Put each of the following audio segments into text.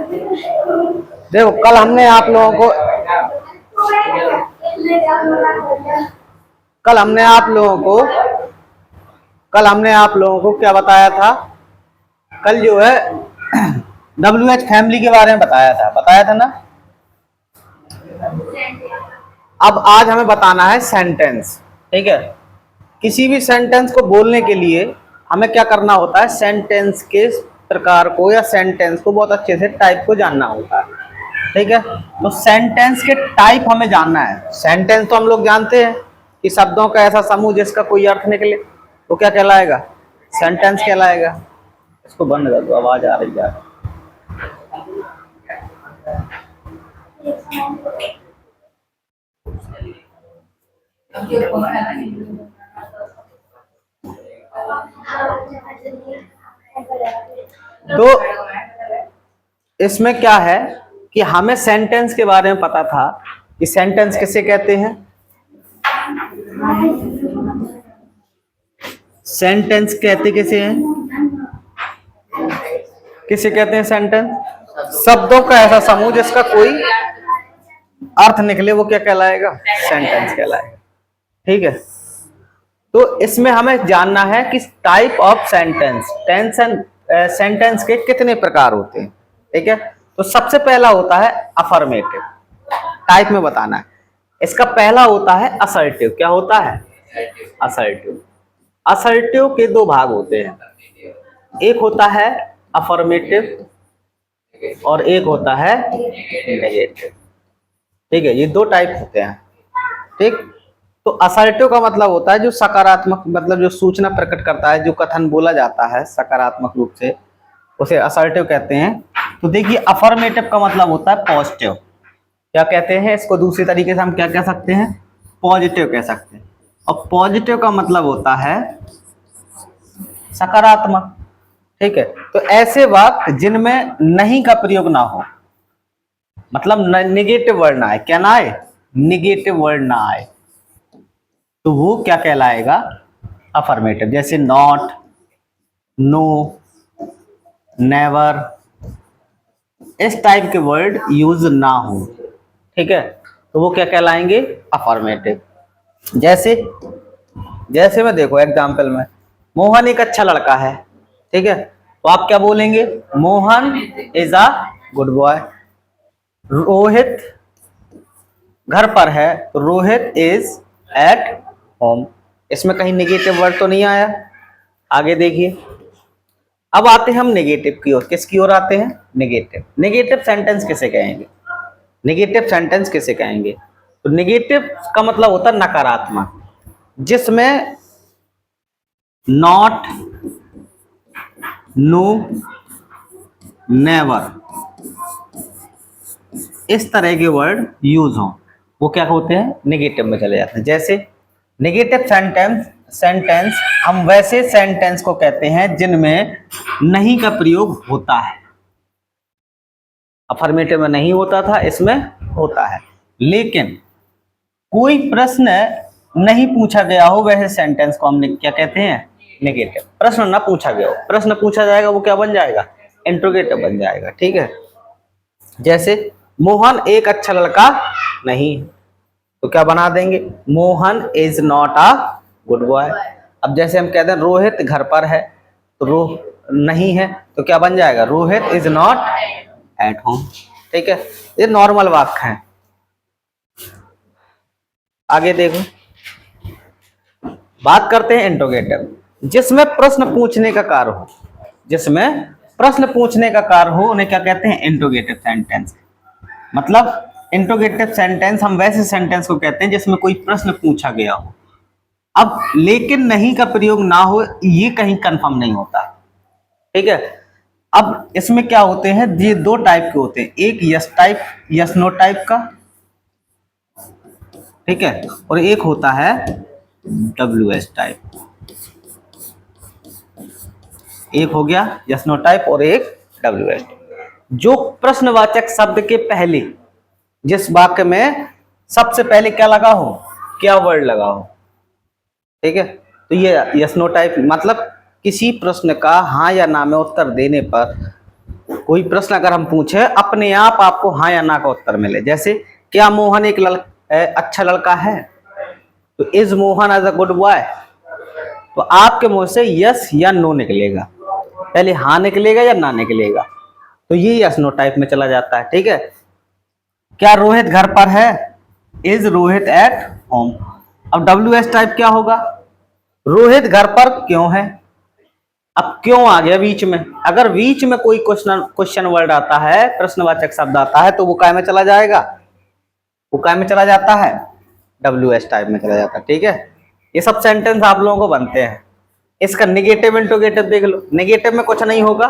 देखो कल हमने आप लोगों को कल हमने आप लोगों को कल हमने आप लोगों को क्या बताया था? कल जो है WH फैमिली के बारे में बताया था ना। अब आज हमें बताना है सेंटेंस। ठीक है, किसी भी सेंटेंस को बोलने के लिए हमें क्या करना होता है? सेंटेंस के प्रकार को या सेंटेंस को बहुत अच्छे से टाइप को जानना होता है। ठीक है, तो सेंटेंस के टाइप हमें जानना है। सेंटेंस तो हम लोग जानते हैं कि शब्दों का ऐसा समूह जिसका कोई अर्थ निकले तो क्या कहलाएगा? सेंटेंस कहलाएगा। इसको बंद कर दो, आवाज आ रही है। तो इसमें क्या है कि हमें सेंटेंस के बारे में पता था कि सेंटेंस किसे कहते हैं। सेंटेंस कहते किसे हैं? किसे कहते हैं सेंटेंस? शब्दों का ऐसा समूह जिसका कोई अर्थ निकले वो क्या कहलाएगा? सेंटेंस कहलाएगा। ठीक है, तो इसमें हमें जानना है कि टाइप ऑफ सेंटेंस के कितने प्रकार होते हैं। ठीक है, तो सबसे पहला होता है अफर्मेटिव। टाइप में बताना है। इसका पहला होता है असर्टिव। क्या होता है? असर्टिव। असर्टिव के दो भाग होते हैं, एक होता है अफर्मेटिव और एक होता है नेगेटिव। ठीक है, ये दो टाइप होते हैं। ठीक, तो असर्टिव का मतलब होता है जो सकारात्मक, मतलब जो सूचना प्रकट करता है, जो कथन बोला जाता है सकारात्मक रूप से, उसे असर्टिव कहते हैं। तो देखिए, अफर्मेटिव का मतलब होता है पॉजिटिव। क्या कहते हैं इसको? दूसरी तरीके से हम क्या कह सकते हैं? पॉजिटिव कह सकते हैं। और पॉजिटिव का मतलब होता है सकारात्मक। ठीक है, तो ऐसे वाक्य जिनमें नहीं का प्रयोग ना हो, मतलब निगेटिव वर्ड ना आए। क्या ना आए? निगेटिव वर्ड ना आए, तो वो क्या कहलाएगा? अफर्मेटिव। जैसे नॉट, नो, नेवर, इस टाइप के वर्ड यूज ना हो। ठीक है, तो वो क्या कहलाएंगे? अफर्मेटिव। जैसे में देखो एग्जाम्पल में, मोहन एक अच्छा लड़का है। ठीक है, तो आप क्या बोलेंगे? Mohan is a good boy. Rohit घर पर है तो रोहित इज एट होम। इसमें कहीं नेगेटिव वर्ड तो नहीं आया। आगे देखिए, अब आते हैं हम नेगेटिव की ओर। किसकी ओर आते हैं? नेगेटिव। नेगेटिव सेंटेंस किसे कहेंगे? नेगेटिव सेंटेंस किसे कहेंगे? तो नेगेटिव का मतलब होता है नकारात्मक, जिसमें नॉट, नो, नेवर इस तरह के वर्ड यूज हो, वो क्या होते हैं? नेगेटिव में चले जाते हैं। जैसे नेगेटिव सेंटेंस हम वैसे सेंटेंस को कहते हैं जिनमें नहीं का प्रयोग होता है। अफर्मेटिव में नहीं होता था, इसमें होता है। लेकिन कोई प्रश्न नहीं पूछा गया हो, वैसे सेंटेंस को हम क्या कहते हैं? नेगेटिव। प्रश्न ना पूछा गया हो, प्रश्न पूछा जाएगा, वो क्या बन जाएगा? इंट्रोगेटिव बन जाएगा। ठीक है, जैसे मोहन एक अच्छा लड़का नहीं, तो क्या बना देंगे? Mohan is not a good boy. अब जैसे हम कहते हैं रोहित घर पर है, तो रोह नहीं है, तो क्या बन जाएगा? Rohit is not at home. ठीक है, ये नॉर्मल वाक्य है। आगे देखो, बात करते हैं इंट्रोगेटिव, जिसमें प्रश्न पूछने का कार्य हो। जिसमें प्रश्न पूछने का कार्य हो उन्हें क्या कहते हैं? Interrogative sentence. मतलब इंट्रोगेटिव सेंटेंस हम वैसे सेंटेंस को कहते हैं जिसमें कोई प्रश्न पूछा गया हो। अब लेकिन नहीं का प्रयोग ना हो, ये कहीं कंफर्म नहीं होता। ठीक है, अब इसमें क्या होते हैं? ये दो टाइप के होते हैं, एक yes type, yes no type का। ठीक है, और एक होता है WH टाइप। एक हो गया यस नो टाइप और एक WH, जो प्रश्नवाचक शब्द के पहले, जिस वाक्य में सबसे पहले क्या लगा हो? क्या वर्ड लगा हो। ठीक है, तो ये यस नो टाइप मतलब किसी प्रश्न का हाँ या ना में उत्तर देने पर कोई प्रश्न अगर हम पूछे अपने आप आपको हाँ या ना का उत्तर मिले, जैसे क्या मोहन एक अच्छा लड़का है, तो is Mohan as a good boy, तो आपके मुंह से यस या नो निकलेगा, पहले हाँ निकलेगा या ना निकलेगा, तो ये यस नो टाइप में चला जाता है। ठीक है, क्या रोहित घर पर है, इज रोहित एट होम। अब डब्ल्यू एस टाइप क्या होगा, रोहित घर पर क्यों है। अब क्यों आ गया बीच में, अगर बीच में कोई क्वेश्चन वर्ड आता है, प्रश्नवाचक शब्द आता है, तो वो काय में चला जाएगा, वो काय में चला जाता है, डब्ल्यू एस टाइप में चला जाता है। ठीक है, ये सब सेंटेंस आप लोगों को बनते हैं। इसका नेगेटिव इंट्रोगेटिव देख लो, नेगेटिव में कुछ नहीं होगा,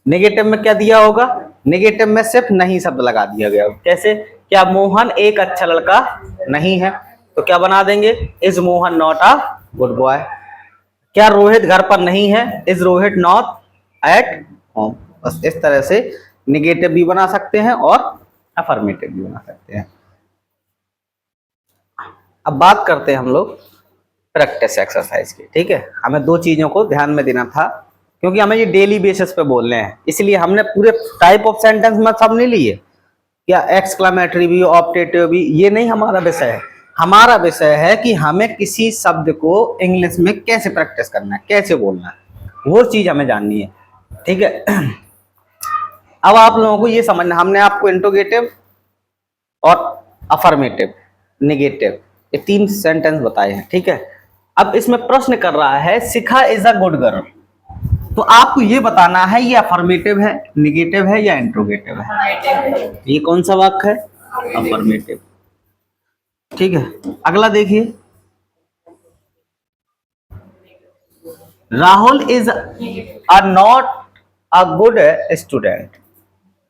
नेगेटिव में क्या दिया होगा, नेगेटिव में सिर्फ नहीं शब्द लगा दिया गया। कैसे, क्या मोहन एक अच्छा लड़का नहीं है, तो क्या बना देंगे, is Mohan not a good boy. क्या रोहित घर पर नहीं है, is Rohit not at home. बस इस तरह से नेगेटिव भी बना सकते हैं और अफर्मेटिव भी बना सकते हैं। अब बात करते हैं हम लोग प्रैक्टिस एक्सरसाइज की। ठीक है, हमें दो चीजों को ध्यान में देना था, क्योंकि हमें ये डेली बेसिस पे बोलने हैं, इसलिए हमने पूरे टाइप ऑफ सेंटेंस में सब नहीं लिए, या एक्सक्लेमेटरी भी, ऑप्टेटिव भी, ये नहीं हमारा विषय है। हमारा विषय है कि हमें किसी शब्द को इंग्लिश में कैसे प्रैक्टिस करना है, कैसे बोलना है, वो चीज हमें जाननी है। ठीक है, अब आप लोगों को ये समझना, हमने आपको इंट्रोगेटिव और अफर्मेटिव, नेगेटिव, ये तीन सेंटेंस बताए हैं। ठीक है, अब इसमें प्रश्न कर रहा है शिखा इज अ गुड गर्ल, तो आपको ये बताना है ये अफर्मेटिव है, नेगेटिव है या इंट्रोगेटिव है। ये कौन सा वाक्य है, अफर्मेटिव। ठीक है, अगला देखिए, Rahul is a not a good student.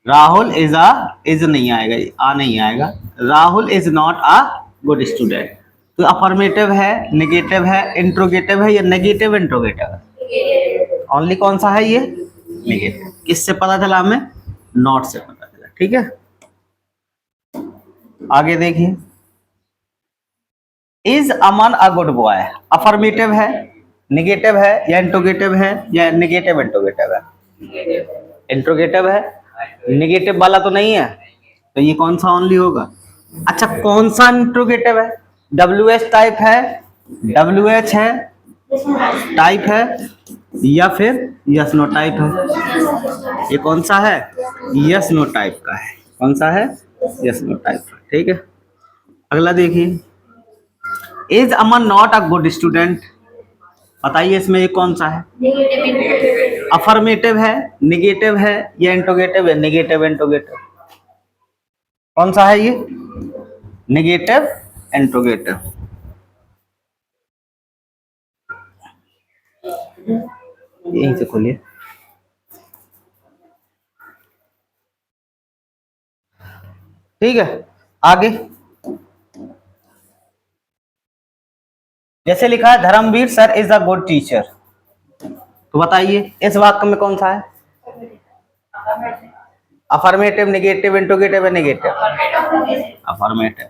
Rahul is नहीं आएगा, आ नहीं आएगा, Rahul is not a good student. तो अफर्मेटिव है, नेगेटिव है, इंट्रोगेटिव है या नेगेटिव इंट्रोगेटिव है, ओनली कौन सा है ये, नेगेटिव। किससे पता चला हमें, नॉट से पता चला। ठीक है, आगे देखिए, is Aman a good boy, affirmative है, नेगेटिव है या इंट्रोगेटिव है, या नेगेटिव इंट्रोगेटिव है, इंट्रोगेटिव है, नेगेटिव वाला तो नहीं है, तो ये कौन सा ओनली होगा। अच्छा, कौन सा इंट्रोगेटिव है, डब्ल्यू एच टाइप है, डब्ल्यू एच है टाइप है, या फिर यस नो टाइप है। ये कौन सा है, यस नो टाइप का है। कौन सा है, यस नो टाइप का। ठीक है, अगला देखिए, is Aman not a good student, बताइए इसमें ये कौन सा है, अफर्मेटिव है, नेगेटिव है या इंट्रोगेटिव है, नेगेटिव इंट्रोगेटिव, कौन सा है ये, नेगेटिव इंट्रोगेटिव। यहीं से खोलिए, ठीक है। आगे जैसे लिखा है Dharmveer sir is a good teacher, तो बताइए इस वाक्य में कौन सा है, अफर्मेटिव, नेगेटिव, इंट्रोगेटिव है, नेगेटिव, अफर्मेटिव।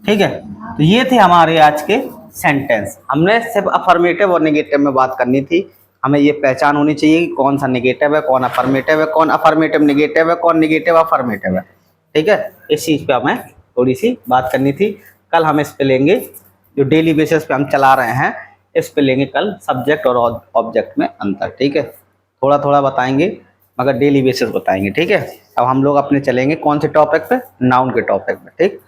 ठीक है, तो ये थे हमारे आज के सेंटेंस। हमने सिर्फ अफर्मेटिव और नेगेटिव में बात करनी थी। हमें ये पहचान होनी चाहिए कि कौन सा नेगेटिव है, कौन अफर्मेटिव है, कौन अफर्मेटिव नेगेटिव है, कौन नेगेटिव अफर्मेटिव है। ठीक है, इस चीज़ पे हमें थोड़ी सी बात करनी थी। कल हम इस पे लेंगे, जो डेली बेसिस पे हम चला रहे हैं, इस पे लेंगे कल सब्जेक्ट और ऑब्जेक्ट में अंतर। ठीक है, थोड़ा थोड़ा बताएंगे मगर डेली बेसिस बताएंगे। ठीक है, अब हम लोग अपने चलेंगे कौन से टॉपिक पे, नाउन के टॉपिक पे। ठीक।